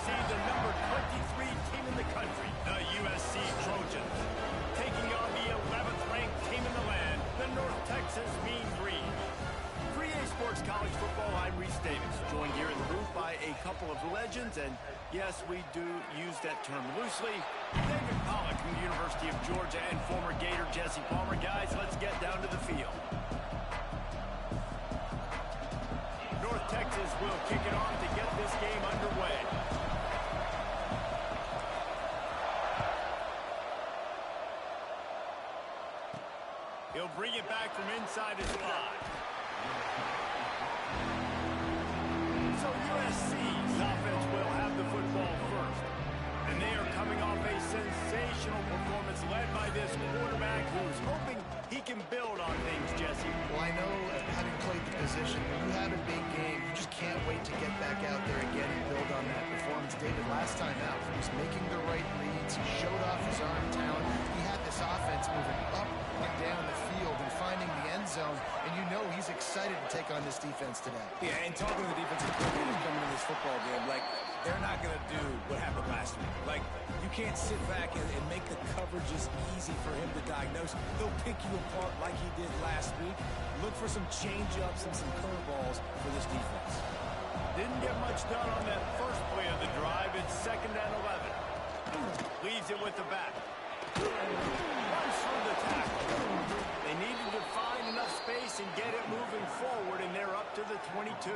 see the number 23 team in the country, the USC Trojans, taking on the 11th ranked team in the land, the North Texas Mean Green. For EA Sports College Football, I'm Reese Davis, joined here in the booth by a couple of legends, and yes, we do use that term loosely. David Pollack from the University of Georgia and former Gator Jesse Palmer. Guys, let's get down to the field. North Texas will kick it off to get this game underway. He'll bring it back from inside his 5. So USC's offense will have the football first. And they are coming off a sensational performance led by this quarterback who's hoping he can build on things, Jesse. Well, I know, having played the position, when you have a big game, you just can't wait to get back out there again and build on that performance. David, last time out, he was making the right reads. He showed off his arm talent. He had this offense moving up and down the field and finding the end zone. And you know he's excited to take on this defense today. Yeah, and talking to the defensive coordinator coming in this football game, like, they're not going to do what happened last week. Like, you can't sit back and make the coverages easy for him to diagnose. He'll pick you apart like he did last week. Look for some change-ups and some curveballs for this defense. Didn't get much done on that first play of the drive. It's 2nd and 11. Leaves it with the back. Runs through the tackle. They needed to find enough space and get it moving forward, and they're up to the 22.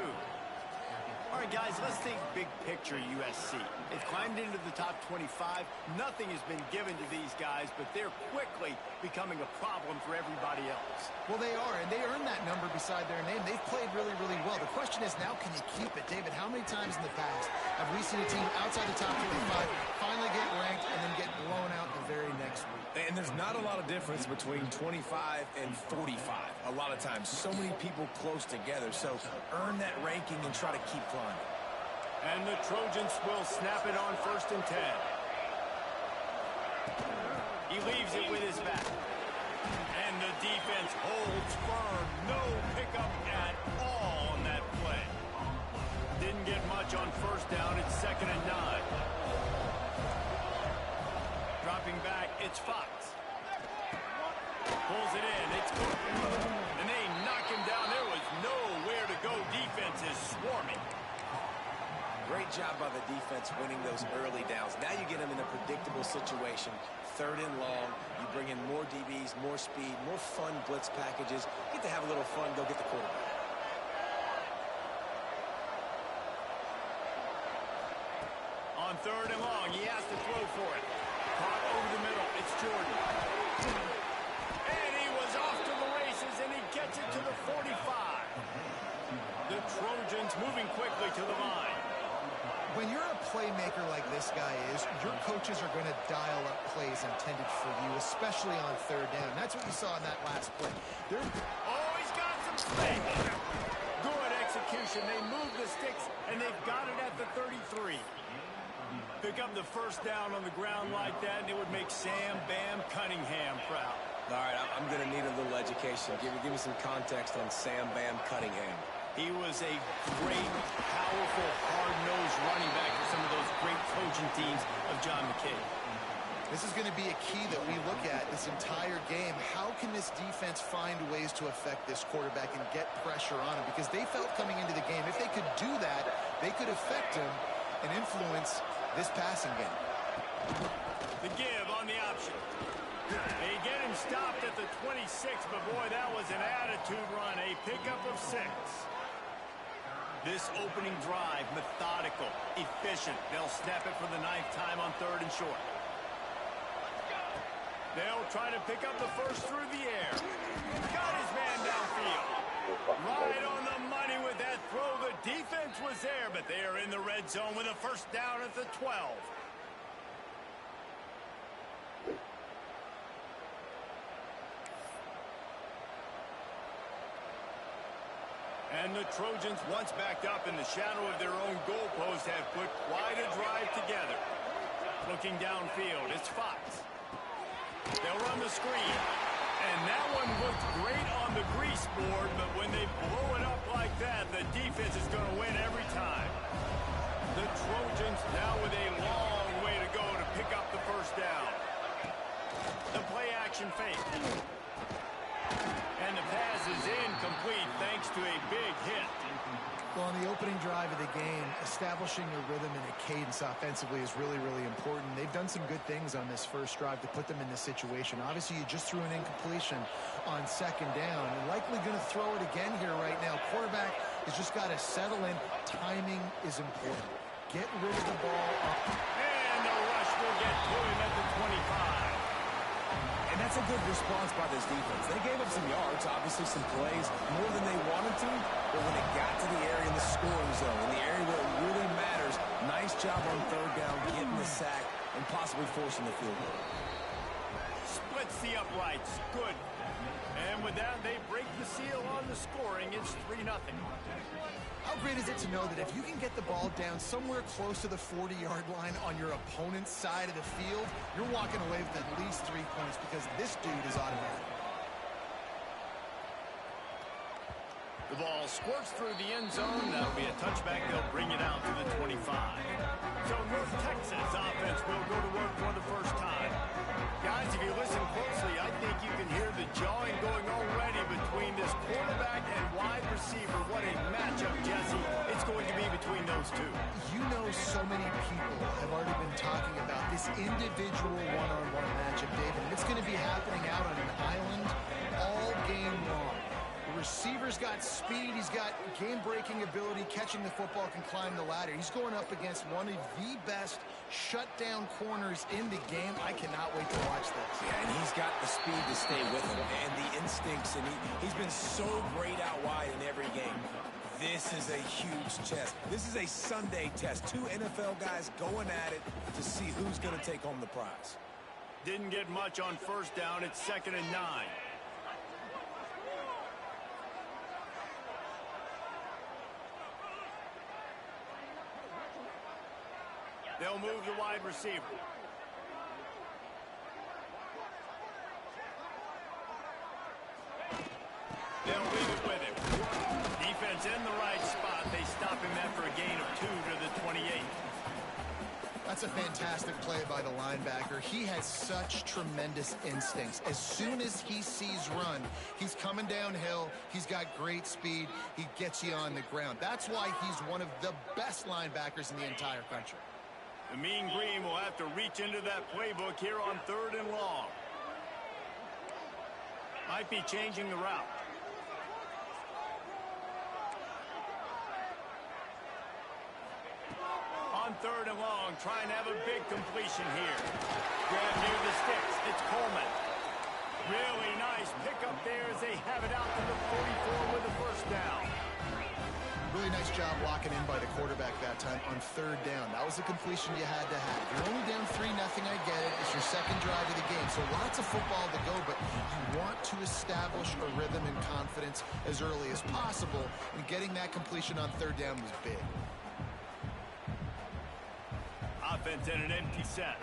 All right, guys, let's think big picture USC. They've climbed into the top 25. Nothing has been given to these guys, but they're quickly becoming a problem for everybody else. Well, they are, and they earned that number beside their name. They've played really, really well. The question is, now can you keep it? David, how many times in the past have we seen a team outside the top 25 finally get ranked and then get blown out the very next week? And there's not a lot of difference between 25 and 45 a lot of times. So many people close together. So earn that ranking and try to keep climbing. And the Trojans will snap it on 1st and 10. He leaves it with his back. And the defense holds firm. No pickup at all on that play. Didn't get much on 1st down. It's 2nd and 9. Dropping back, it's Fox. Pulls it in, it's Cook. And they knock him down. There was nowhere to go. Defense is swarming. Great job by the defense winning those early downs. Now you get them in a predictable situation. 3rd and long. You bring in more DBs, more speed, more fun blitz packages. Get to have a little fun. Go get the quarterback. On 3rd and long, he has to throw for it. Caught over the middle. It's Jordan. And he was off to the races, and he gets it to the 45. The Trojans moving quickly to the line. When you're a playmaker like this guy is, your coaches are going to dial up plays intended for you, especially on 3rd down. That's what you saw in that last play. Oh, he's got some space. Good execution. They move the sticks, and they've got it at the 33. Pick up the 1st down on the ground like that, and it would make Sam Bam Cunningham proud. All right, I'm going to need a little education. Give me some context on Sam Bam Cunningham. He was a great, powerful, hard-nosed running back for some of those great Trojan teams of John McKay. This is going to be a key that we look at this entire game. How can this defense find ways to affect this quarterback and get pressure on him? Because they felt coming into the game, if they could do that, they could affect him and influence this passing game. The give on the option. They get him stopped at the 26, but boy, that was an attitude run. A pickup of 6. This opening drive, methodical, efficient. They'll snap it for the 9th time on 3rd and short. They'll try to pick up the 1st through the air. Got his man downfield. Right on the money with that throw. The defense was there, but they are in the red zone with a 1st down at the 12. And the Trojans, once backed up in the shadow of their own goalpost, have put quite a drive together. Looking downfield, it's Fox. They'll run the screen. And that one looked great on the grease board, but when they blow it up like that, the defense is going to win every time. The Trojans now with a long way to go to pick up the first down. The play action fake. And the pass is incomplete thanks to a big hit. Well, on the opening drive of the game, establishing a rhythm and a cadence offensively is really, really important. They've done some good things on this first drive to put them in this situation. Obviously, you just threw an incompletion on second down. You're likely going to throw it again here right now. Quarterback has just got to settle in. Timing is important. Get rid of the ball up. And the rush will get to him at the 25. And that's a good response by this defense. They gave up some yards, obviously some plays, more than they wanted to, but when it got to the area in the scoring zone, in the area where it really matters, nice job on third down, getting the sack, and possibly forcing the field goal. Splits the uprights. Good. And with that, they break the seal on the scoring. It's 3-0. How great is it to know that if you can get the ball down somewhere close to the 40-yard line on your opponent's side of the field, you're walking away with at least 3 points because this dude is automatic. The ball squirts through the end zone. That'll be a touchback. They'll bring it out to the 25. So North Texas offense will go to work for the first time. Guys, if you listen closely, I think you can hear the jawing going already between this quarterback and wide receiver. What a matchup, Jesse. It's going to be between those two. You know, so many people have already been talking about this individual one-on-one matchup, David. And it's going to be happening out on an island all game long. The receiver's got speed, he's got game-breaking ability, catching the football, can climb the ladder. He's going up against one of the best shutdown corners in the game. I cannot wait to watch this. Yeah, and he's got the speed to stay with him and the instincts, and he's been so great out wide in every game. This is a huge test. This is a Sunday test. Two NFL guys going at it to see who's going to take home the prize. Didn't get much on first down. It's 2nd and 9. They'll move the wide receiver. They'll leave it with him. Defense in the right spot. They stop him after a gain of 2 to the 28. That's a fantastic play by the linebacker. He has such tremendous instincts. As soon as he sees run, he's coming downhill. He's got great speed. He gets you on the ground. That's why he's one of the best linebackers in the entire country. The Mean Green will have to reach into that playbook here on 3rd and long. Might be changing the route. On 3rd and long, trying to have a big completion here. Grab near the sticks. It's Coleman. Really nice pickup there as they have it out to the 44 with the first down. Really nice job locking in by the quarterback that time on 3rd down. That was the completion you had to have. You're only down 3-0, I get it. It's your second drive of the game, so lots of football to go, but you want to establish a rhythm and confidence as early as possible, and getting that completion on 3rd down was big. Offense in an empty set.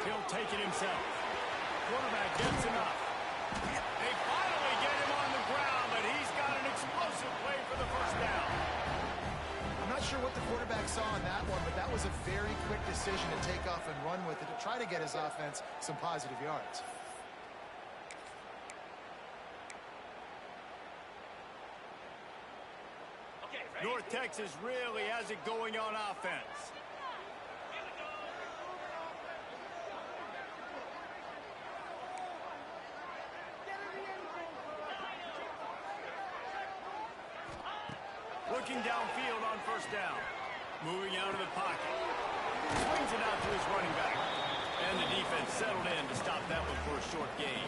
He'll take it himself. Quarterback gets enough. They finally get him on the ground, but he's got an explosive play for the first down. I'm not sure what the quarterback saw on that one, but that was a very quick decision to take off and run with it to try to get his offense some positive yards. North Texas really has it going on offense. Looking downfield on first down. Moving out of the pocket. Swings it out to his running back. And the defense settled in to stop that one for a short gain.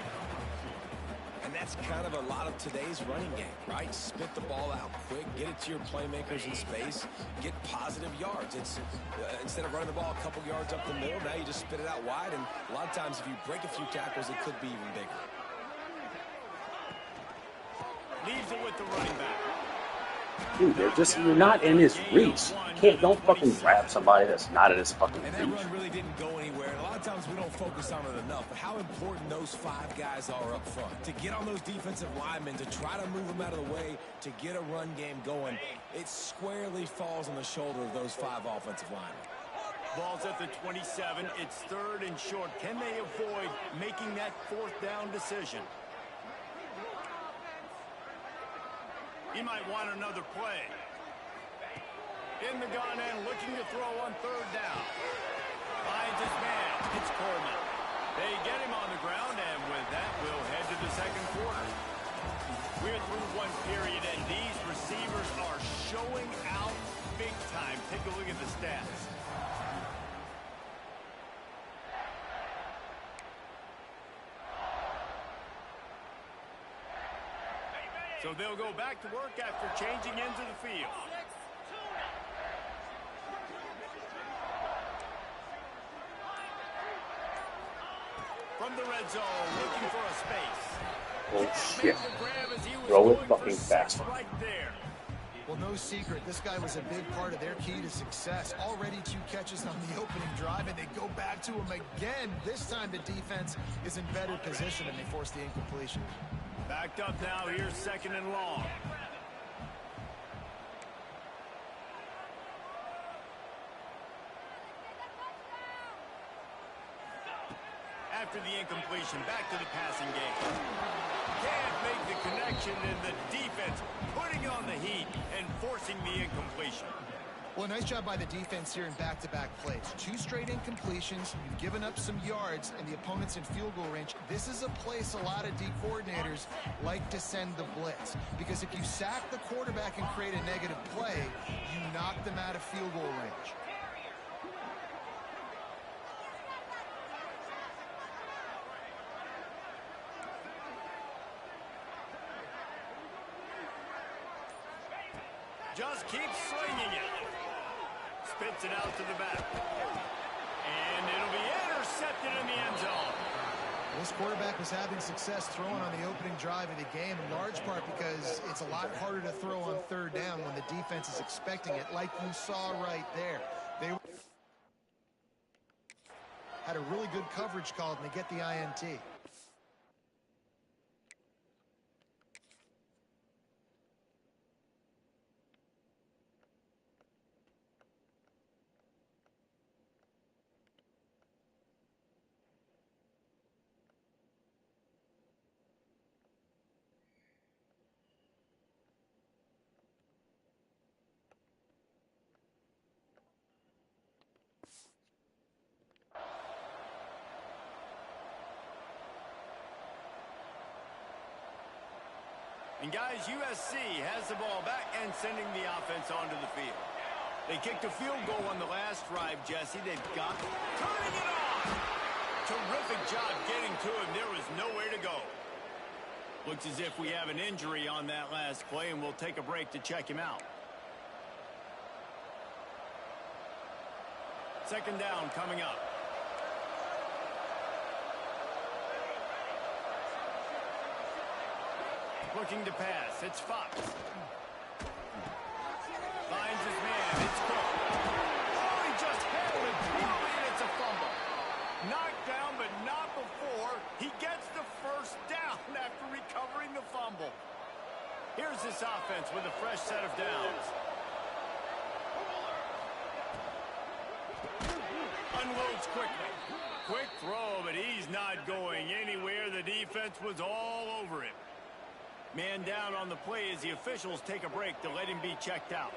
And that's kind of a lot of today's running game, right? Spit the ball out quick, get it to your playmakers in space, get positive yards. It's instead of running the ball a couple yards up the middle, now you just spit it out wide, and a lot of times if you break a few tackles, it could be even bigger. Leaves it with the running back. Dude, you're not in his reach. Don't fucking grab somebody that's not in his fucking And reach. that run really didn't go anywhere. And a lot of times we don't focus on it enough, but how important those 5 guys are up front. To get on those defensive linemen, to try to move them out of the way, to get a run game going, it squarely falls on the shoulder of those 5 offensive linemen. Ball's at the 27. It's 3rd and short. Can they avoid making that 4th down decision? He might want another play. In the gun and looking to throw on 3rd down. Finds his man. It's Coleman. They get him on the ground, and with that, we'll head to the 2nd quarter. We're through 1 period, and these receivers are showing out big time. Take a look at the stats. So they'll go back to work after changing into the field. From the red zone, looking for a space. Oh shit. Throw it fucking fast. Right there. Well, no secret, this guy was a big part of their key to success. Already 2 catches on the opening drive, and they go back to him again. This time the defense is in better position, and they force the incompletion. Backed up now, here's 2nd and long. After the incompletion, back to the passing game. Can't make the connection, and the defense putting on the heat and forcing the incompletion. Well, nice job by the defense here in back-to-back plays. 2 straight incompletions, you've given up some yards, and the opponent's in field goal range. This is a place a lot of D coordinators like to send the blitz, because if you sack the quarterback and create a negative play, you knock them out of field goal range. Just keeps slinging it. Spits it out to the back. And it'll be intercepted in the end zone. This quarterback was having success throwing on the opening drive of the game, in large part because it's a lot harder to throw on 3rd down when the defense is expecting it, like you saw right there. They had a really good coverage called, and they get the INT. And guys, USC has the ball back and sending the offense onto the field. They kicked a field goal on the last drive, Jesse. They've got turning it on. Terrific job getting to him. There was nowhere to go. Looks as if we have an injury on that last play, and we'll take a break to check him out. 2nd down coming up. Looking to pass. It's Fox. Finds his man. It's Cook. Oh, he just handled it poorly, and it's a fumble. Knocked down, but not before. He gets the 1st down after recovering the fumble. Here's this offense with a fresh set of downs. Unloads quickly. Quick throw, but he's not going anywhere. The defense was all over him. Man down on the play as the officials take a break to let him be checked out.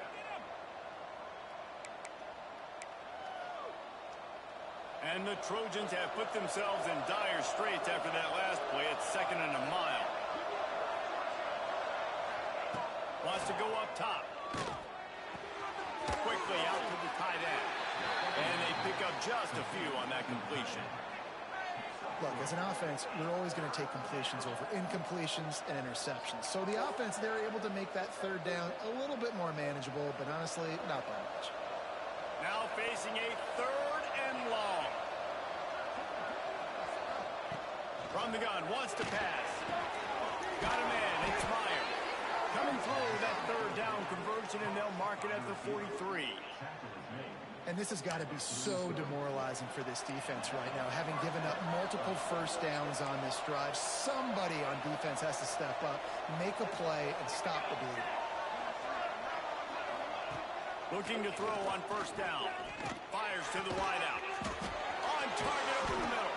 And the Trojans have put themselves in dire straits after that last play. It's 2nd and a mile. Wants to go up top. Quickly out to the tight end. And they pick up just a few on that completion. Look, as an offense, you're always going to take completions over incompletions and interceptions. So the offense, they're able to make that 3rd down a little bit more manageable, but honestly, not by much. Now facing a 3rd and long. From the gun, wants to pass. Got a man, it's Meyer. Coming through that 3rd down conversion. attention, and they'll mark it at the 43. And this has got to be so demoralizing for this defense right now. Having given up multiple first downs on this drive, somebody on defense has to step up, make a play, and stop the bleed. Looking to throw on first down. Fires to the wideout. On target over the middle.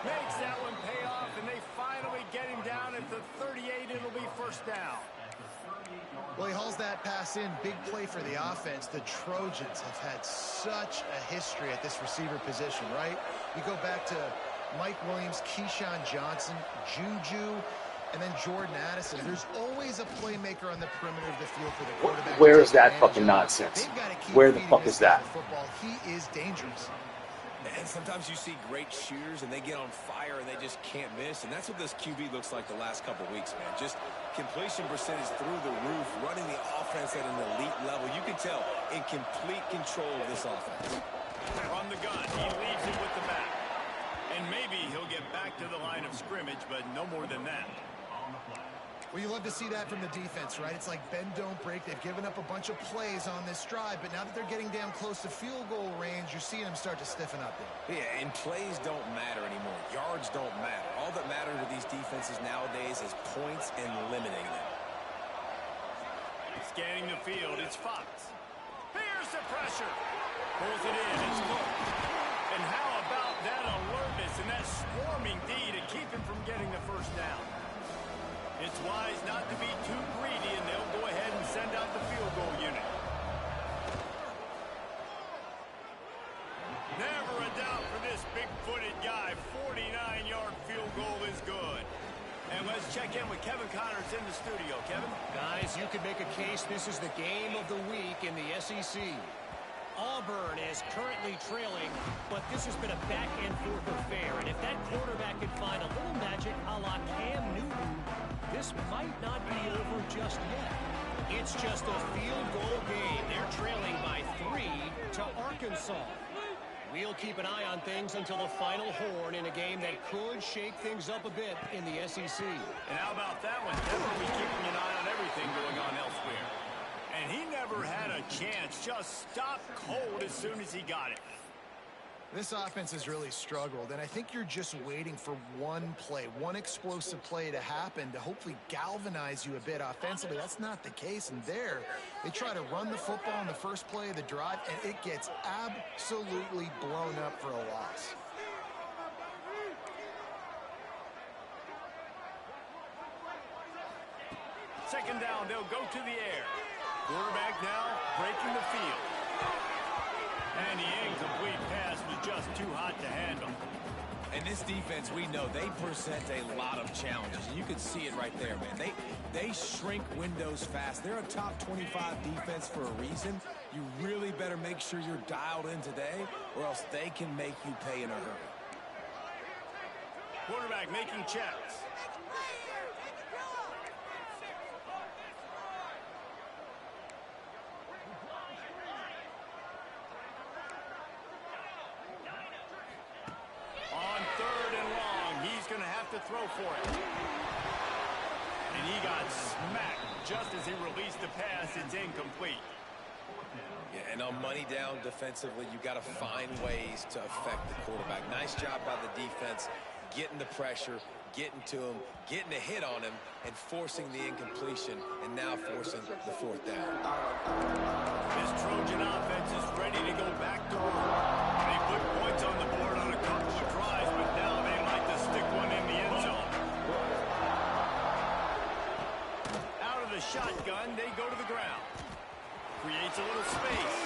Makes that one pay off, and they finally get him down at the 38. It'll be first down. Well, he hauls that pass in. Big play for the offense. The Trojans have had such a history at this receiver position, right? You go back to Mike Williams, Keyshawn Johnson, Juju, and then Jordan Addison. There's always a playmaker on the perimeter of the field for the quarterback. Where is that fucking nonsense? Where the fuck is that? Football. He is dangerous. And sometimes you see great shooters, and they get on fire, and they just can't miss. And that's what this QB looks like the last couple weeks, man. Just completion percentage through the roof, running the offense at an elite level. You can tell in complete control of this offense. From the gun, he leaves it with the back. And maybe he'll get back to the line of scrimmage, but no more than that. Well, you love to see that from the defense, right? It's like bend, don't break. They've given up a bunch of plays on this drive, but now that they're getting down close to field goal range, you're seeing them start to stiffen up there. Yeah, and plays don't matter anymore. Yards don't matter. All that matters with these defenses nowadays is points and limiting them. Scanning the field, it's Fox. Here's the pressure. Pulls it in, it's Cook. And how about that alertness and that swarming D to keep him from getting the first down? It's wise not to be too greedy, and they'll go ahead and send out the field goal unit. Never a doubt for this big-footed guy. 49-yard field goal is good. And let's check in with Kevin Connors in the studio. Kevin? Guys, you could make a case this is the game of the week in the SEC. Auburn is currently trailing, but this has been a back-and-forth affair. And if that quarterback can find a little magic a la Cam Newton, this might not be over just yet. It's just a field goal game. They're trailing by 3 to Arkansas. We'll keep an eye on things until the final horn in a game that could shake things up a bit in the SEC. And how about that one? Definitely keeping an eye on everything going on elsewhere. And he never had a chance. Just stopped cold as soon as he got it. This offense has really struggled, and I think you're just waiting for one play, one explosive play to happen to hopefully galvanize you a bit offensively. That's not the case, and there, they try to run the football in the first play of the drive, and it gets absolutely blown up for a loss. Second down, they'll go to the air. Quarterback now breaking the field. And the incomplete pass was just too hot to handle. And this defense, we know, they present a lot of challenges. And you can see it right there, man. They shrink windows fast. They're a top 25 defense for a reason. You really better make sure you're dialed in today, or else they can make you pay in a hurry. Quarterback making checks. To throw for it. And he got smacked just as he released the pass. It's incomplete. Yeah, and on money down defensively, you got to find ways to affect the quarterback. Nice job by the defense, getting the pressure, getting to him, getting a hit on him, and forcing the incompletion, and now forcing the fourth down. This Trojan offense is ready to go back to work. They put points on the board on a couple of tries, but now they like to stick one in the end zone. Out of the shotgun, they go to the ground. Creates a little space.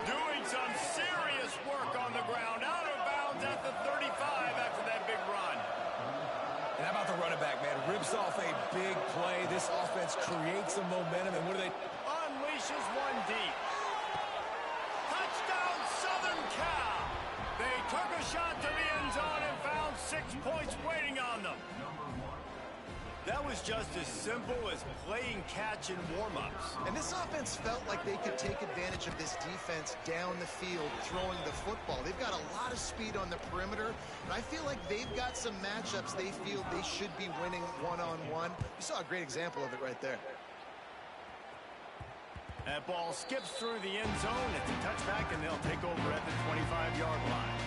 Doing some serious work on the ground. Out of bounds at the 35 after that big run. And how about the running back, man? Rips off a big play. This offense creates some momentum, and what do they... Unleashes one deep. Touchdown, Southern Cal. They took a shot to the end zone and found 6 points waiting on them. That was just as simple as playing catch in warm-ups. And this offense felt like they could take advantage of this defense down the field, throwing the football. They've got a lot of speed on the perimeter, and I feel like they've got some matchups they feel they should be winning one-on-one. You saw a great example of it right there. That ball skips through the end zone. It's a touchback, and they'll take over at the 25-yard line.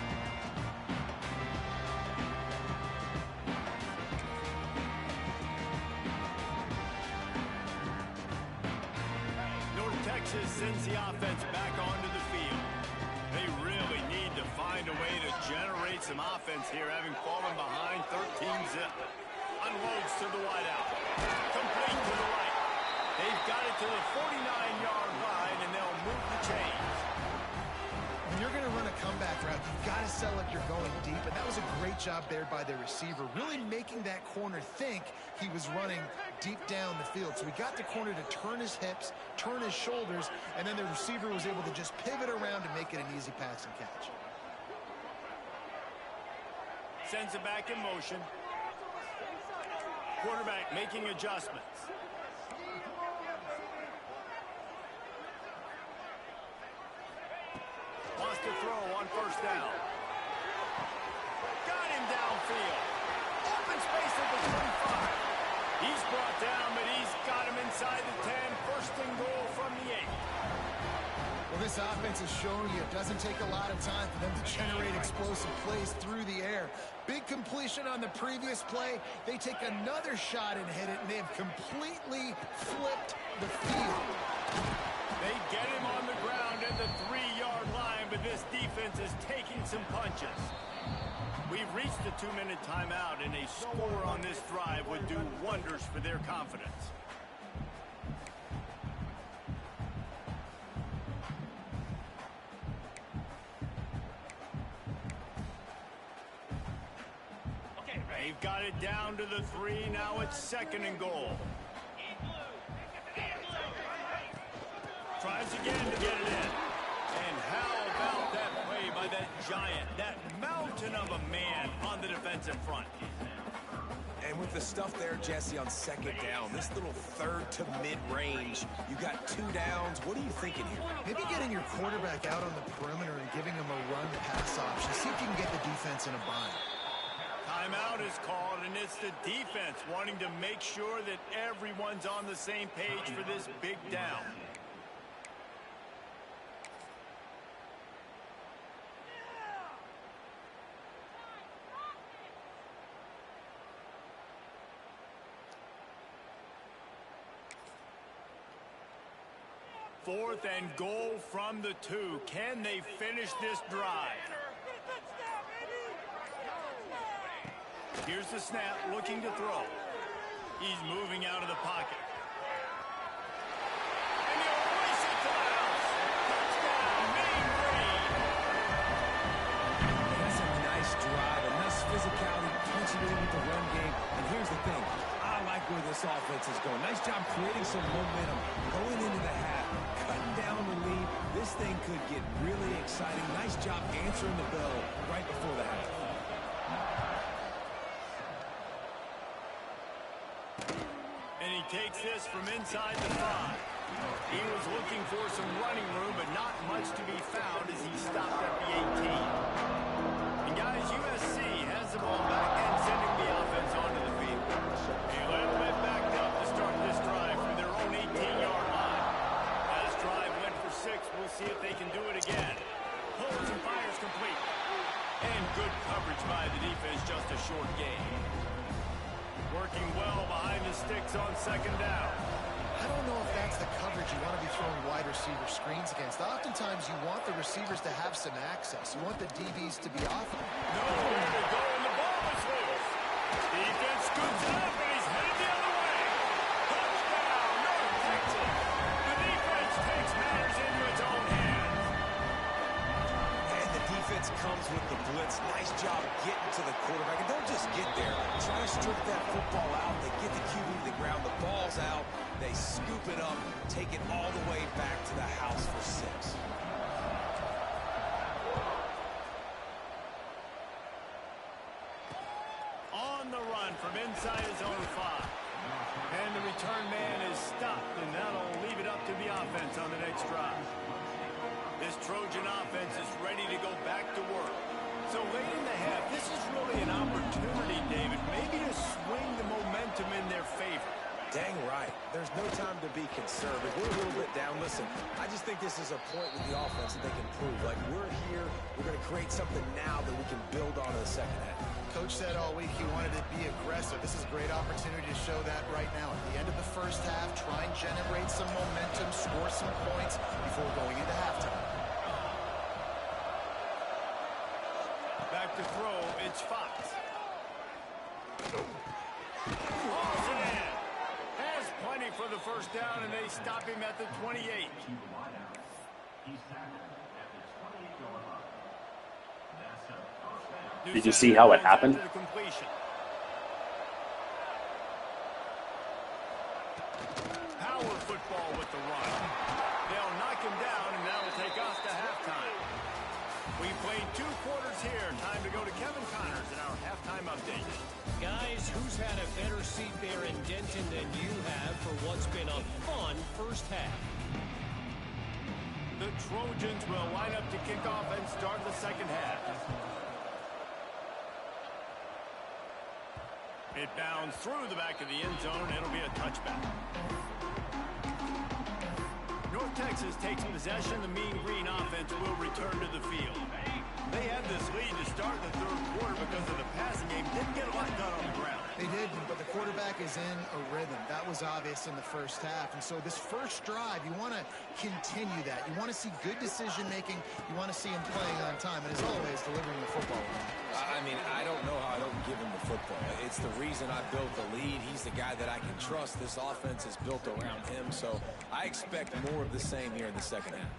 North Texas sends the offense back onto the field. They really need to find a way to generate some offense here, having fallen behind 13-zip. Unloads to the wideout. Complete to the right. They've got it to the 49-yard line, and they'll move the chains. When you're going to run a comeback route, you've got to sell like you're going deep, and that was a great job there by the receiver, really making that corner think he was running deep down the field. So he got the corner to turn his hips, turn his shoulders, and then the receiver was able to just pivot around and make it an easy pass and catch. Sends it back in motion. Quarterback making adjustments. Wants to throw on first down. Got him downfield. Open space at the 25. He's brought down, but he's got him inside the 10. First and goal from the 8. Well, this offense is showing you it doesn't take a lot of time for them to generate explosive plays through the air. Big completion on the previous play. They take another shot and hit it, and they have completely flipped the field. They get him on the ground at the 3-yard line, but this defense is taking some punches. We've reached the 2-minute timeout, and a score on this drive would do wonders for their confidence. They've got it down to the 3. Now it's second and goal. Tries again to get it in. And how about that play by that giant, that mountain of a man on the defensive front? And with the stuff there, Jesse, on second down, this little third to mid-range, you got 2 downs. What are you thinking here? Maybe getting your quarterback out on the perimeter and giving him a run-pass option. See if you can get the defense in a bind. Timeout is called, and it's the defense wanting to make sure that everyone's on the same page for this big down. Fourth and goal from the 2. Can they finish this drive? Here's the snap, looking to throw. He's moving out of the pocket. And he'll race it to the house. Touchdown, Main Green. That's a nice drive, a nice physicality, punching it in with the run game. And here's the thing. I like where this offense is going. Nice job creating some momentum, going into the half, cutting down the lead. This thing could get really exciting. Nice job answering the bell right before the half. And he takes this from inside the 5. He was looking for some running room, but not much to be found as he stopped at the 18. And guys, USC has the ball back and sending the offense onto the field. A little bit backed up to start this drive from their own 18-yard line. Last drive went for 6. We'll see if they can do it again. Pulls and fires complete. And good coverage by the defense, just a short gain. Working well behind the sticks on second down. I don't know if that's the coverage you want to be throwing wide receiver screens against. Oftentimes, you want the receivers to have some access. You want the DBs to be off of them. Nowhere to go, and the ball is loose. Defense scoops it up, and he's headed the other way. Touchdown, North Texas. The defense takes matters into its own hands. And the defense comes with the blitz. Nice job getting to the quarterback. And don't just get there. Try to strip that football out. They get the QB to the ground. The ball's out. They scoop it up, take it all the way back to the house for 6. On the run from inside his own 5. And the return man is stopped, and that'll leave it up to the offense on the next drive. This Trojan offense is ready to go back to work. So late in the half, this is really an opportunity, David, maybe to swing the momentum in their favor. Dang right. There's no time to be conservative. We're a little bit down. Listen, I just think this is a point with the offense that they can prove. Like, we're here. We're going to create something now that we can build on in the second half. Coach said all week he wanted to be aggressive. This is a great opportunity to show that right now. At the end of the first half, try and generate some momentum, score some points before going into halftime. Back to throw, it's Fox. Has plenty for the first down, and they stop him at the 28. Did you see how it happened? Power football with the run. They'll knock him down, and that'll take us to halftime. We played 2 quarters here. Time to go to Kevin Connors in our halftime update. Guys, who's had a better seat there in Denton than you have for what's been a fun first half? The Trojans will line up to kick off and start the second half. It bounds through the back of the end zone. It'll be a touchback. North Texas takes possession. The Mean Green offense will return to the field. They had this lead to start the third quarter because of the passing game. Didn't get a lot done on the ground. They did, but the quarterback is in a rhythm. That was obvious in the first half. And so this first drive, you want to continue that. You want to see good decision-making. You want to see him playing on time. And as always, delivering the football. I mean, I don't know how I don't give him the football. It's the reason I built the lead. He's the guy that I can trust. This offense is built around him. So I expect more of the same here in the second half.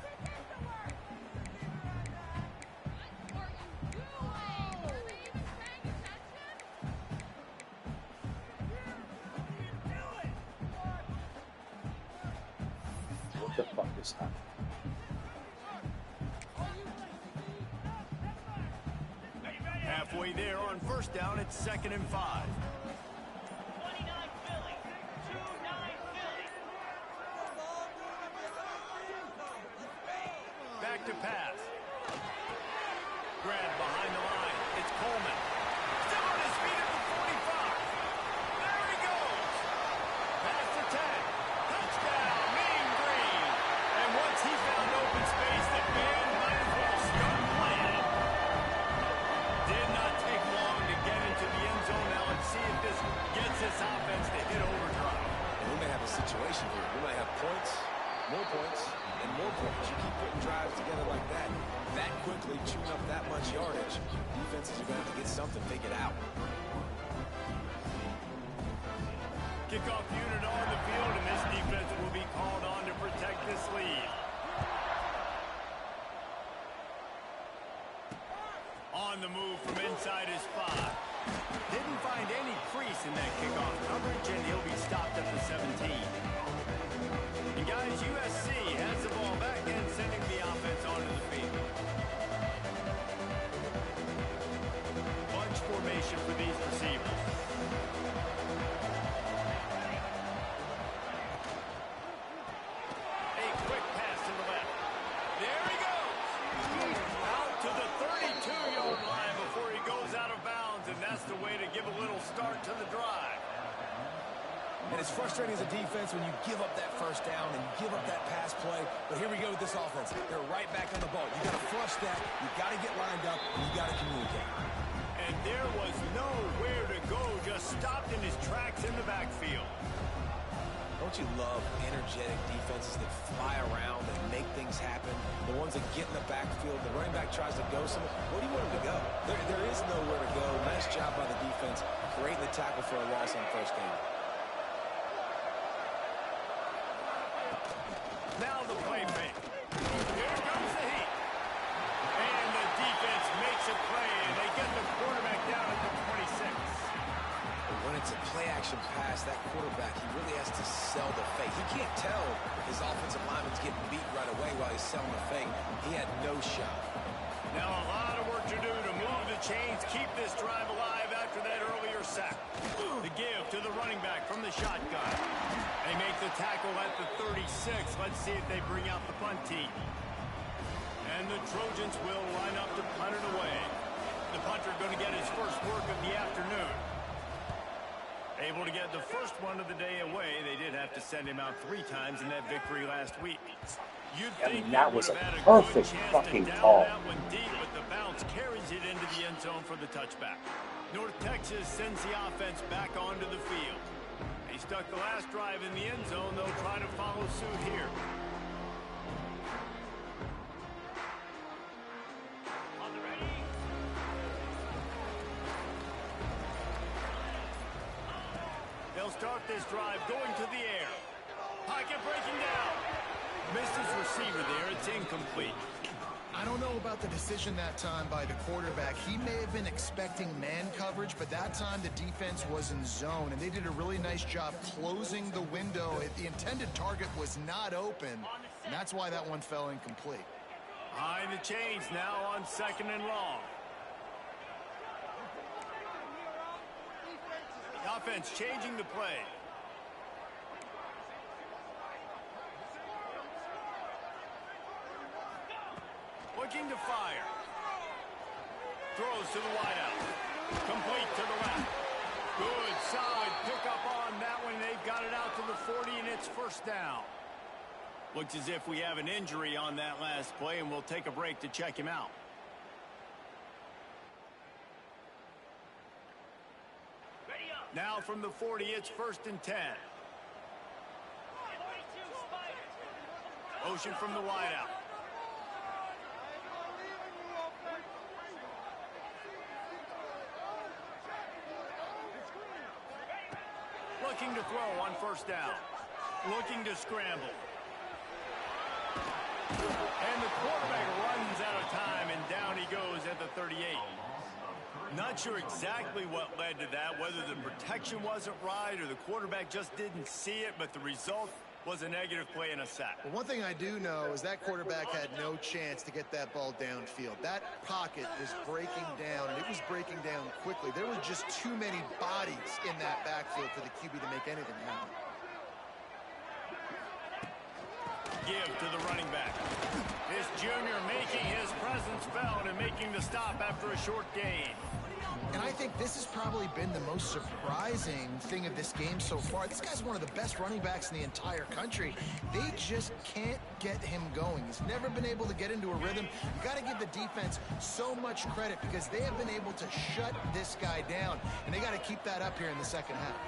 What the fuck is that? Halfway there on first down, it's 2nd and 5. Back to pass. Grab behind the line. It's Coleman. Still on his feet at the 45. There he goes. Pass the 10. Touchdown, Mean Green. And once he found open space, the band might as well start playing. Did not take long to get into the end zone. Now let's see if this gets this offense to hit overdrive. And we may have a situation here. We might have points, more points, and more points. You keep putting drives together like that quickly, chewing up that much yardage, defenses are going to have to get something figured out. Kickoff unit on the field, and this defense will be called on to protect this lead. On the move from inside his 5. Didn't find any crease in that kickoff coverage, and he'll be stopped at the 17. And guys, USC has the ball back and sending the offense onto the field. Bunch formation for these receivers. A quick pass to the left. There he goes. Out to the 32-yard line before he goes out of bounds, and that's the way to give a little start to the drive. And it's frustrating as a defense when you give up that first down and give up that pass play. But here we go with this offense. They're right back on the ball. You got to flush that. You got to get lined up. And you got to communicate. And there was nowhere to go. Just stopped in his tracks in the backfield. Don't you love energetic defenses that fly around and make things happen? The ones that get in the backfield, the running back tries to go somewhere. Where do you want him to go? There is nowhere to go. Nice job by the defense, creating the tackle for a loss on first down. Now the play fake. Here comes the heat. And the defense makes a play, and they get the quarterback down at the 26. When it's a play-action pass, that quarterback, he really has to sell the fake. He can't tell his offensive lineman's getting beat right away while he's selling the fake. He had no shot. Now a lot of work to do to move the chains, keep this drive alive after that earlier sack. The give to the running back from the shotgun. They make the tackle at the 36. Let's see if they bring out the punt team. And the Trojans will line up to punt it away. The punter going to get his first work of the afternoon. Able to get the first one of the day away. They did have to send him out 3 times in that victory last week. I mean, that was a perfect fucking call. That one deep, but the bounce carries it into the end zone for the touchback. North Texas sends the offense back onto the field. They stuck the last drive in the end zone. They'll try to follow suit here. They'll start this drive going to the air. Pocket breaking down. Missed his receiver there. It's incomplete. I don't know about the decision that time by the quarterback. He may have been expecting man coverage, but that time the defense was in zone, and they did a really nice job closing the window. The intended target was not open, and that's why that one fell incomplete. Behind the chains now on 2nd and long. The offense changing the play. Looking to fire. Throws to the wideout. Complete to the left. Good, solid pickup on that one. They've got it out to the 40, and it's first down. Looks as if we have an injury on that last play, and we'll take a break to check him out. Now from the 40, it's 1st and 10. Motion from the wideout. Looking to throw on 1st down. Looking to scramble. And the quarterback runs out of time, and down he goes at the 38. Not sure exactly what led to that, whether the protection wasn't right or the quarterback just didn't see it, but the result was a negative play and a sack. Well, one thing I do know is that quarterback had no chance to get that ball downfield. That pocket was breaking down, and it was breaking down quickly. There were just too many bodies in that backfield for the QB to make anything happen. Give to the running back. This junior making his presence felt and making the stop after a short gain. And I think this has probably been the most surprising thing of this game so far. This guy's one of the best running backs in the entire country. They just can't get him going. He's never been able to get into a rhythm. You got to give the defense so much credit because they have been able to shut this guy down, and they got to keep that up here in the second half.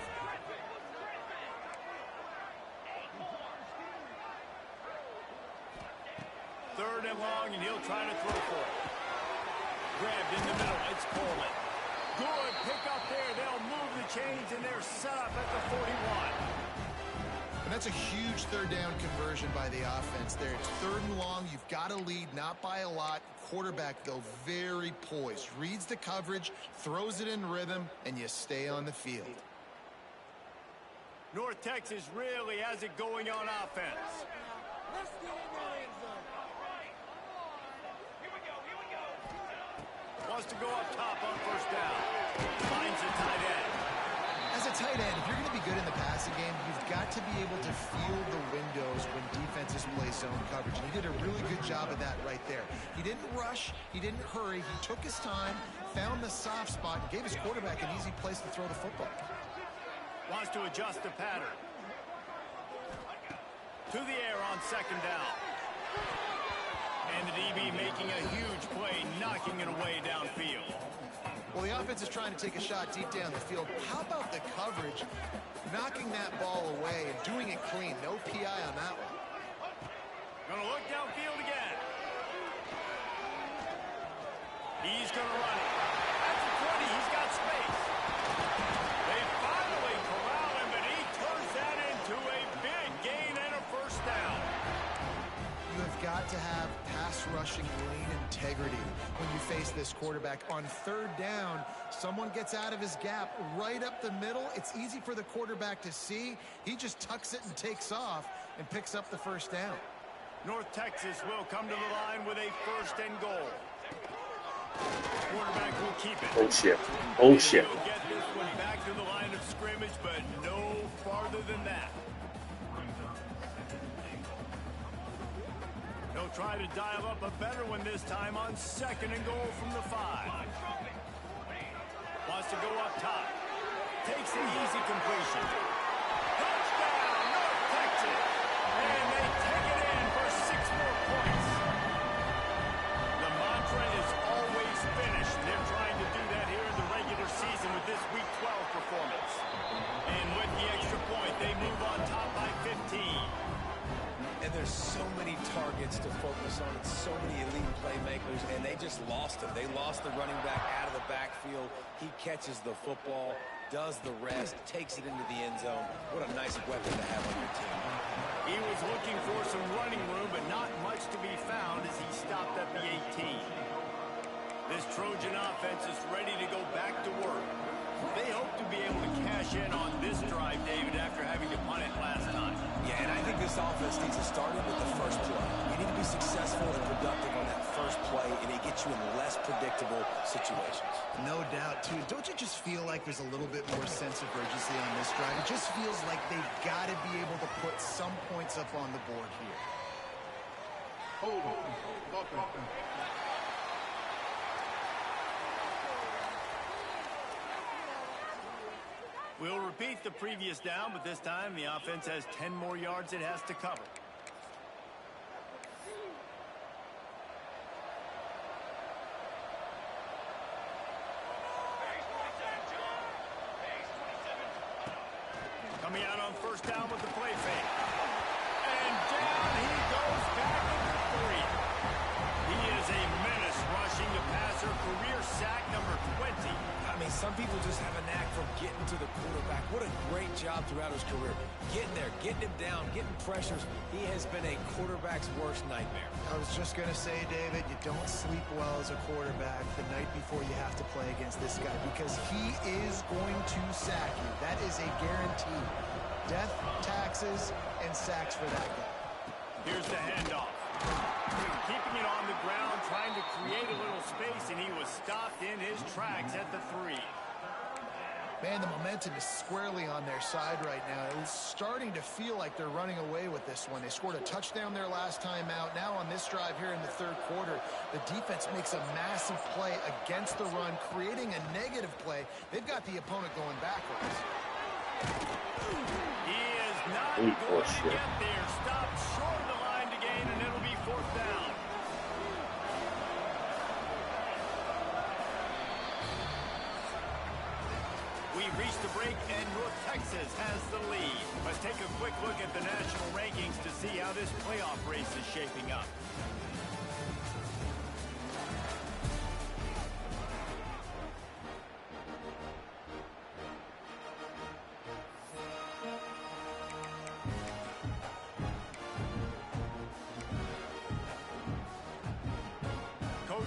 Third and long, and he'll try to throw for it. Grabbed in the middle. It's Coleman. Good pick up there. They'll move the chains, and they're set up at the 41. And that's a huge third down conversion by the offense there. It's 3rd and long. You've got to lead, not by a lot. Quarterback, though, very poised. Reads the coverage, throws it in rhythm, and you stay on the field. North Texas really has it going on offense. Wants to go up top on 1st down. Finds a tight end. As a tight end, if you're going to be good in the passing game, you've got to be able to feel the windows when defenses play zone coverage. And he did a really good job of that right there. He didn't rush. He didn't hurry. He took his time, found the soft spot, and gave his quarterback an easy place to throw the football. Wants to adjust the pattern. To the air on 2nd down. And the DB making a huge play, knocking it away downfield. Well, the offense is trying to take a shot deep down the field. How about the coverage? Knocking that ball away and doing it clean. No PI on that one. Gonna look downfield again. He's gonna run it. At the 20, he's got space. They finally corral him, but he turns that into a big gain and a 1st down. You have got to have pass rushing lane integrity when you face this quarterback. On 3rd down, someone gets out of his gap right up the middle. It's easy for the quarterback to see. He just tucks it and takes off and picks up the 1st down. North Texas will come to the line with a 1st and goal. Quarterback will keep it. Bullshit. Bullshit. He'll get this one back to the line of scrimmage, but no farther than that. He'll try to dial up a better one this time on 2nd and goal from the 5. Wants to go up top. takes the easy completion. Touchdown, North Texas. And they take it in for 6 more points. The mantra is always finish. They're trying to do that here in the regular season with this Week 12 performance. And with the extra point, they move on top by 15. And there's so many targets to focus on and so many elite playmakers, and they just lost him. They lost the running back out of the backfield. He catches the football, does the rest, takes it into the end zone. What a nice weapon to have on your team. He was looking for some running room, but not much to be found as he stopped at the 18. This Trojan offense is ready to go back to work. They hope to be able to cash in on this drive, David, after having to punt it last time. Yeah, and I think this offense needs to start it with the first play. You need to be successful and productive on that first play, and it gets you in less predictable situations. No doubt, too. Don't you just feel like there's a little bit more sense of urgency on this drive? It just feels like they've got to be able to put some points up on the board here. We'll repeat the previous down, but this time the offense has 10 more yards it has to cover. Coming out on first down with the play fake. And down he goes back into 3. He is a menace rushing the passer, career sack number 20. I mean, some people just have a knack for getting to the quarterback. What a great job throughout his career. Getting there, getting him down, getting pressures. He has been a quarterback's worst nightmare. I was just going to say, David, you don't sleep well as a quarterback the night before you have to play against this guy because he is going to sack you. That is a guarantee. Death, taxes, and sacks for that guy. Here's the handoff. Keeping it on the ground, trying to create a little space, and he was stopped in his tracks at the 3. Man, the momentum is squarely on their side right now. It's starting to feel like they're running away with this one. They scored a touchdown their last time out. Now on this drive here in the third quarter, the defense makes a massive play against the run, creating a negative play. They've got the opponent going backwards. He is not going to get there. Stopped short of the line to gain, and it'll be 4th down. We've reached the break, and North Texas has the lead. Let's take a quick look at the national rankings to see how this playoff race is shaping up.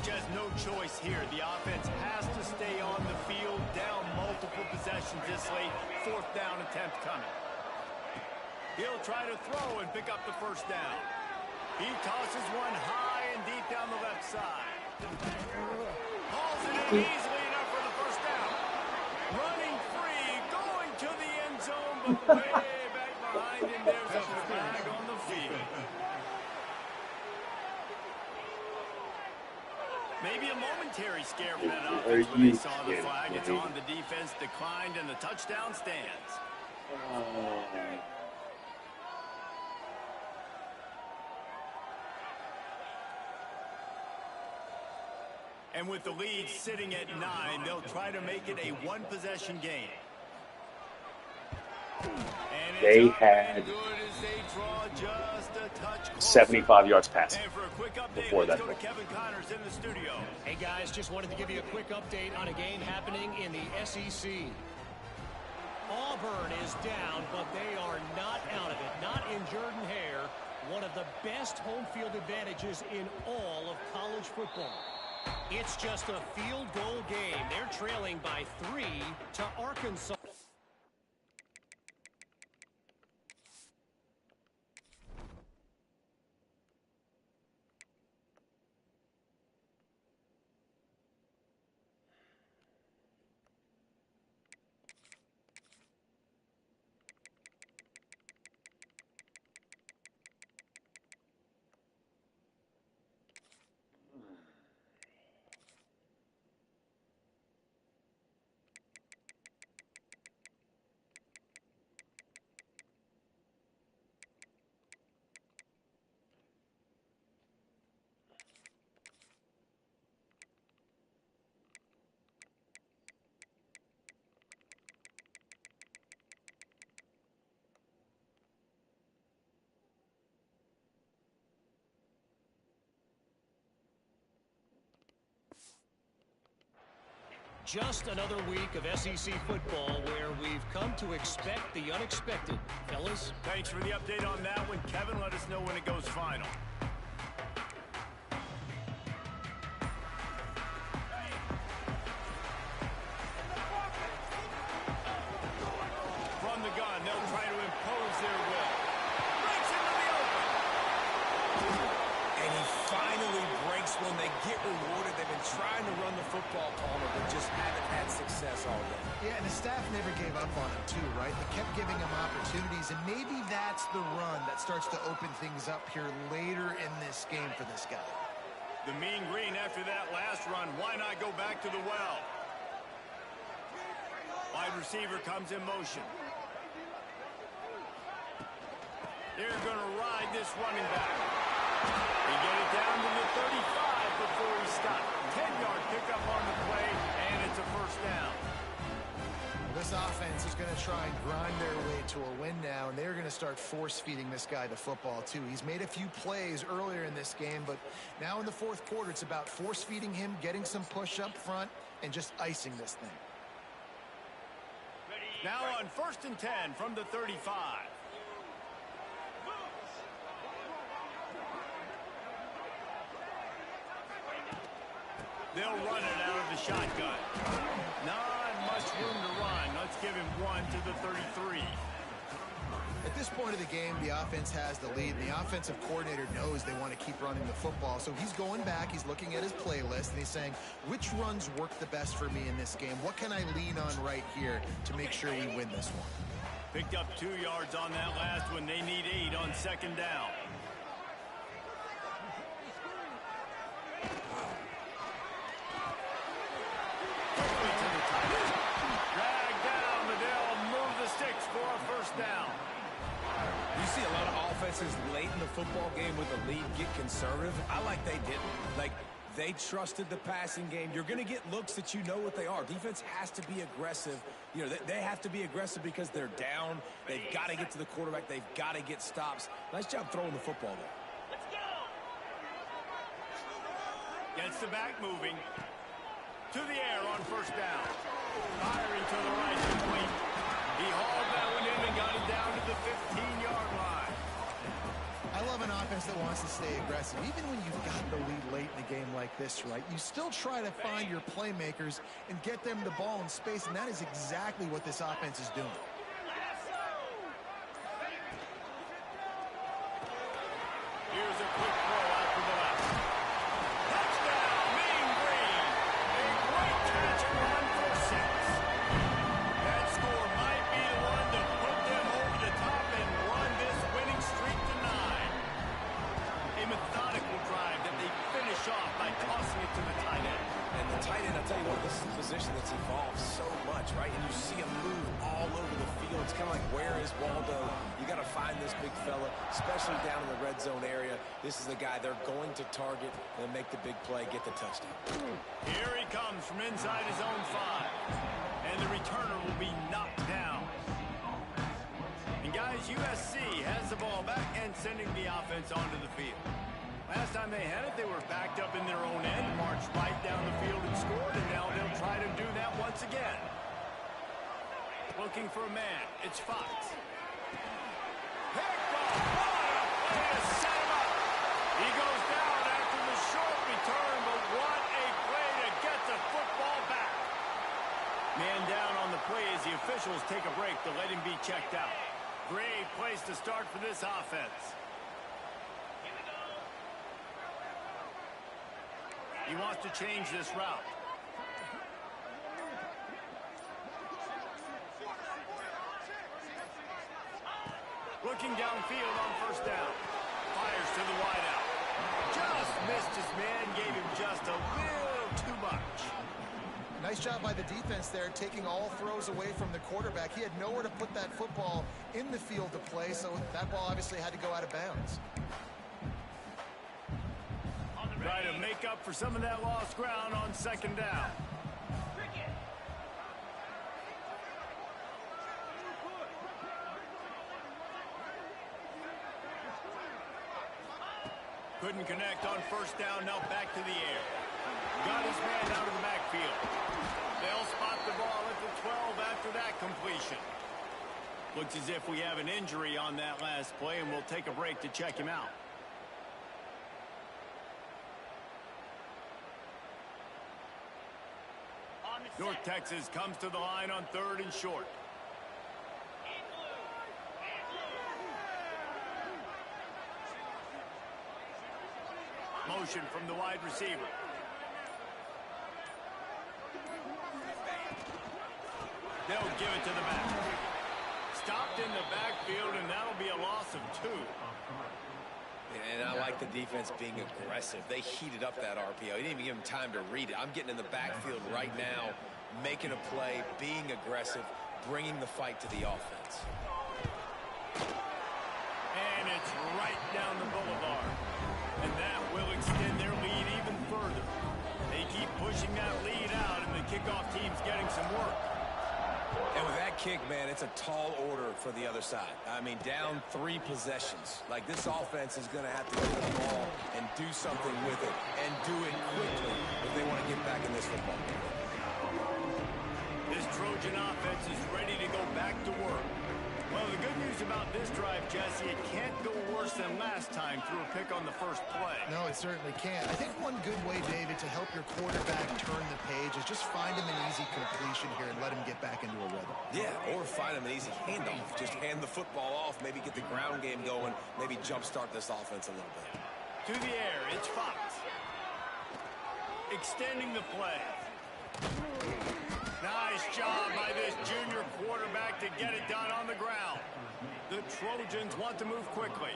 Has no choice here. The offense has to stay on the field, down multiple possessions this late. 4th down attempt coming. He'll try to throw and pick up the first down. He tosses one high and deep down the left side. Hauls it in easily enough for the first down. Running free, going to the end zone, but way back behind him. There's a flag on the field. Maybe a momentary scare for that offense when they saw the flag. It's on. The defense declined, and the touchdown stands. And with the lead sitting at 9, they'll try to make it a one-possession game. They had 75 yards passing before that. Hey guys, just wanted to give you a quick update on a game happening in the SEC. Auburn is down, but they are not out of it. Not in Jordan-Hare, one of the best home field advantages in all of college football. It's just a field goal game. They're trailing by 3 to Arkansas. Just another week of SEC football where we've come to expect the unexpected. Fellas? Thanks for the update on that one, Kevin. Let us know when it goes final. From the gun, they'll try to impose their will. Breaks into the open. And he finally breaks when they get rewarded. They've been trying to run the football, Palmer, but just haven't had success all day. Yeah, and the staff never gave up on him, too, right? They kept giving him opportunities, and maybe that's the run that starts to open things up here later in this game for this guy. The mean green after that last run. Why not go back to the well? Wide receiver comes in motion. They're going to ride this running back. They get it down to the 35 before he stopped. 10-yard pickup on the play, and it's a first down. This offense is going to try and grind their way to a win now, and they're going to start force-feeding this guy the football, too. He's made a few plays earlier in this game, but now in the fourth quarter, it's about force-feeding him, getting some push up front, and just icing this thing. Now on 1st and 10 from the 35. They'll run it out of the shotgun. Not much room to run. Let's give him one to the 33. At this point of the game, the offense has the lead, and the offensive coordinator knows they want to keep running the football. So he's going back, he's looking at his playlist, and he's saying, which runs work the best for me in this game? What can I lean on right here to make sure we win this one? Picked up 2 yards on that last one. They need 8 on 2nd down. Quickly to the tight end. Dragged down, but they'll move the sticks for a first down. You see a lot of offenses late in the football game with a lead get conservative. I like they didn't. Like, they trusted the passing game. You're going to get looks that you know what they are. Defense has to be aggressive. You know, they have to be aggressive because they're down. They've got to get to the quarterback. They've got to get stops. Nice job throwing the football there. Let's go! Gets the back moving. To the air on first down. Firing to the right, complete. He hauled that one in and got it down to the 15-yard line. I love an offense that wants to stay aggressive. Even when you've got the lead late in a game like this, right, you still try to find your playmakers and get them the ball in space, and that is exactly what this offense is doing. Here's a quick throw out to the left. Touchdown, Mean Green. A great catch and run for 6. That score might be the one to put them over the top and run this winning streak to 9. A methodical drive that they finish off by tossing it to the tight end. And the tight end, I'll tell you what, this is a position that's evolved so much, right? And you see him move all over the field. It's kind of like, where is Waldo? You got to find this big fella, especially down in the red zone area. This is the guy they're going to target and make the big play, get the touchdown. Here he comes from inside his own 5. And the returner will be knocked down. And guys, USC has the ball back and sending the offense onto the field. Last time they had it, they were backed up in their own end, marched right down the field and scored, and now they'll try to do that once again. Looking for a man. It's Fox. Picked off. What a play to set him up. He goes down after the short return, but what a play to get the football back. Man down on the play as the officials take a break to let him be checked out. Great place to start for this offense. He wants to change this route. Looking downfield on first down. Fires to the wideout. Just missed his man, gave him just a little too much. Nice job by the defense there, taking all throws away from the quarterback. He had nowhere to put that football in the field to play, so that ball obviously had to go out of bounds. Try to make up for some of that lost ground on second down. Couldn't connect on first down, now back to the air. Got his man out of the backfield. They'll spot the ball at the 12 after that completion. Looks as if we have an injury on that last play, and we'll take a break to check him out. North Texas comes to the line on 3rd and short. Motion from the wide receiver. They'll give it to the back. Stopped in the backfield, and that'll be a loss of 2. And I like the defense being aggressive. They heated up that RPO. He didn't even give him time to read it. I'm getting in the backfield right now, making a play, being aggressive, bringing the fight to the offense. And it's right down the boulevard. And that will extend their lead even further. They keep pushing that lead out, and the kickoff team's getting some work. And with that kick, man, it's a tall order for the other side. I mean, down 3 possessions. Like, this offense is going to have to get the ball and do something with it, and do it quickly if they want to get back in this football game. This Trojan offense is ready to go back to work. Well, the good news about this drive, Jesse, it can't go worse than last time through a pick on the first play. No, it certainly can't. I think one good way, David, to help your quarterback turn the page is just find him an easy completion here and let him get back into a rhythm. Yeah, or find him an easy handoff. Just hand the football off, maybe get the ground game going, maybe jumpstart this offense a little bit. To the air, it's Fox. Extending the play. Nice job by this junior quarterback to get it done on the ground. The Trojans want to move quickly.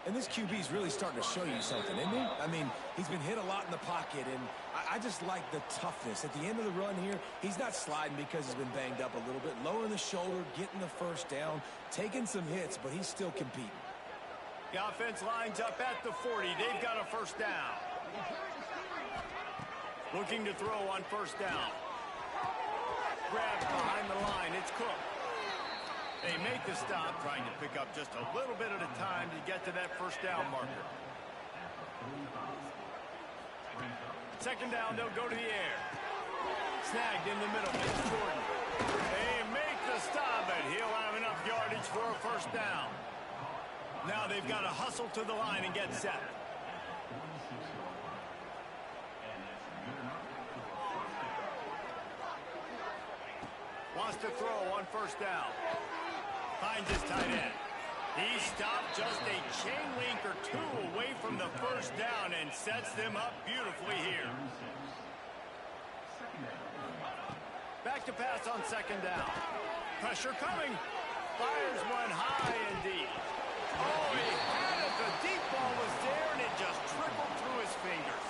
And this QB is really starting to show you something, isn't he? I mean, he's been hit a lot in the pocket, and I just like the toughness. At the end of the run here, he's not sliding because he's been banged up a little bit. Lowering the shoulder, getting the first down, taking some hits, but he's still competing. The offense lines up at the 40. They've got a first down. Looking to throw on first down. Grabbed behind the line. It's Cook. They make the stop, trying to pick up just a little bit at a time to get to that first down marker. Second down, they'll go to the air. Snagged in the middle. It's Jordan. They make the stop, and he'll have enough yardage for a first down. Now they've got to hustle to the line and get set. Wants to throw on first down. Finds his tight end. He stopped just a chain link or 2 away from the first down and sets them up beautifully here. Back to pass on second down. Pressure coming. Fires one high and deep. Oh, he had it. The deep ball was there, and it just trickled through his fingers.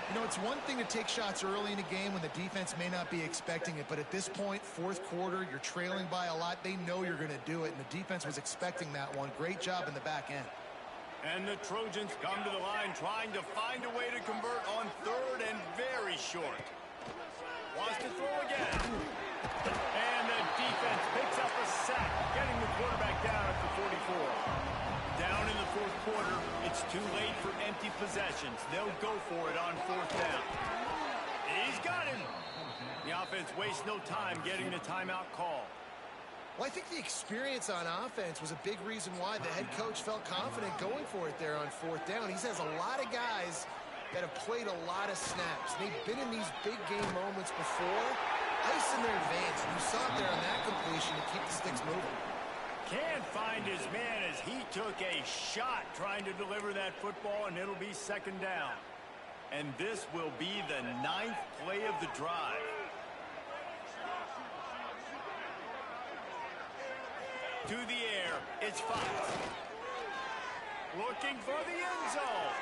You know, it's one thing to take shots early in a game when the defense may not be expecting it, but at this point, 4th quarter, you're trailing by a lot. They know you're going to do it, and the defense was expecting that one. Great job in the back end. And the Trojans come to the line trying to find a way to convert on 3rd and very short. Wants to throw again. And the defense picks up a sack, getting the quarterback down at the 44. Down in the 4th quarter, it's too late for empty possessions. They'll go for it on 4th down. He's got him. The offense wastes no time getting the timeout call. Well, I think the experience on offense was a big reason why the head coach felt confident going for it there on 4th down. He says a lot of guys that have played a lot of snaps. They've been in these big game moments before, icing their advance. You saw it there on that completion to keep the sticks moving. Can't find his man as he took a shot trying to deliver that football, and it'll be second down. And this will be the 9th play of the drive. To the air, it's Fox. Looking for the end zone.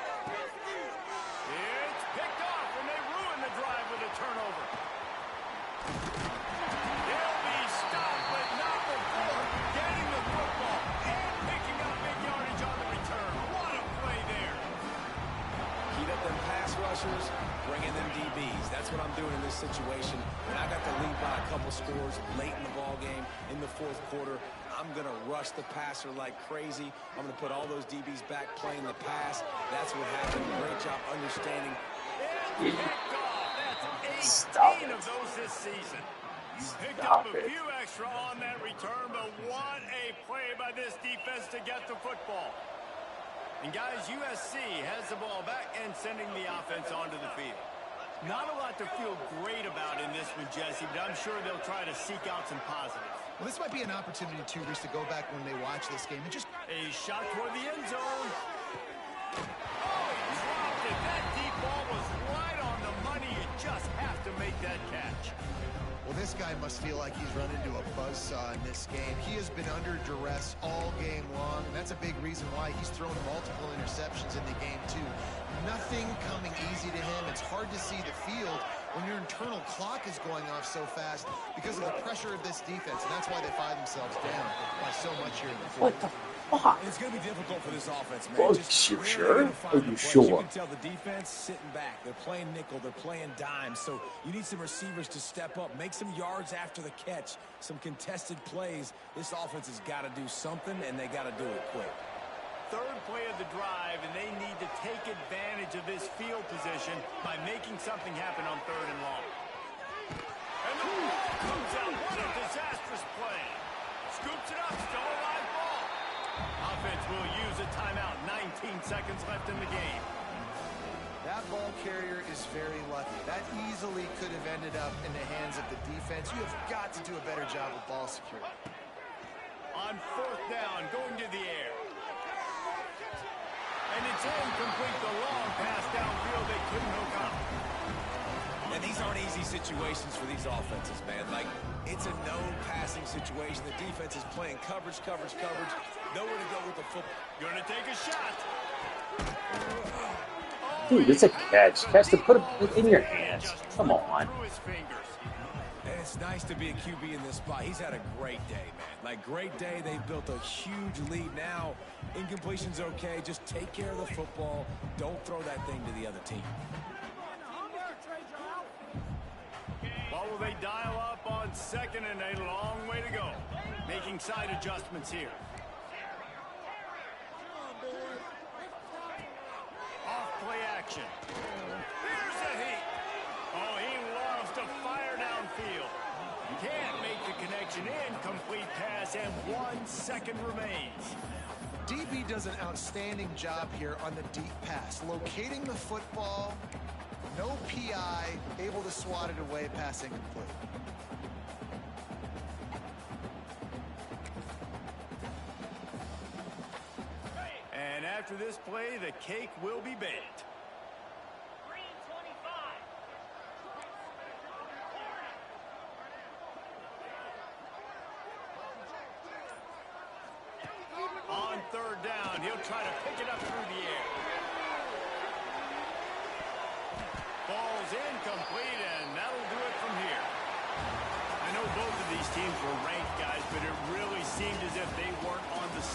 It's picked off, and they ruin the drive with a turnover. They'll be stopped, but not before getting the football and picking up big yardage on the return. What a play there. Heat up them pass rushers, bring in them DBs. That's what I'm doing in this situation. When I got the lead by a couple scores late in the ball game, in the 4th quarter, I'm going to rush the passer like crazy. I'm going to put all those DBs back playing the pass. That's what happened. Great job understanding. That's 18 of those this season. Picked up a few extra on that return, but what a play by this defense to get the football. And guys, USC has the ball back and sending the offense onto the field. Not a lot to feel great about in this one, Jesse, but I'm sure they'll try to seek out some positives. Well, this might be an opportunity, too, Reese, to go back when they watch this game and just... A shot toward the end zone. Oh, he dropped it. That deep ball was right on the money. You just have to make that catch. Well, this guy must feel like he's run into a buzzsaw in this game. He has been under duress all game long, and that's a big reason why he's thrown multiple interceptions in the game, too. Nothing coming easy to him. It's hard to see the field when your internal clock is going off so fast because of the pressure of this defense, and that's why they find themselves down by so much here in the fourth. What the fuck? It's going to be difficult for this offense, man. Oh, Just you where sure? they're gonna find Are the you plays. sure? You can tell the defense sitting back. They're playing nickel. They're playing dime. So you need some receivers to step up, make some yards after the catch, some contested plays. This offense has got to do something, and they got to do it quick. Third play of the drive, and they need to take advantage of this field position by making something happen on 3rd and long. And the ball comes out. What a disastrous play. Scoops it up. Still a live ball. Offense will use a timeout. 19 seconds left in the game. That ball carrier is very lucky. That easily could have ended up in the hands of the defense. You have got to do a better job with ball security. On 4th down, going to the air. And it's incomplete. The long pass downfield they couldn't hook up. And these aren't easy situations for these offenses, man. Like, it's a known passing situation. The defense is playing coverage. Nowhere to go with the football. Gonna take a shot. Dude, it's a catch. Has to put it in your hands. Come on. Through his fingers. And it's nice to be a QB in this spot. He's had a great day, man. Like, great day. They've built a huge lead now. Incompletion's okay. Just take care of the football. Don't throw that thing to the other team. What will they dial up on 2nd and a long way to go? Making side adjustments here. Off play action. Here's a heat. Oh, he loves to fire downfield. Can't make the connection. Incomplete pass, and 1 second remains. DB does an outstanding job here on the deep pass, locating the football. No PI, able to swat it away, pass incomplete. And after this play, the cake will be baked. On 3rd down, he'll try to pick it up through the air. Ball's incomplete, and that'll do it from here. I know both of these teams were ranked, guys, but it really seemed as if they weren't on the same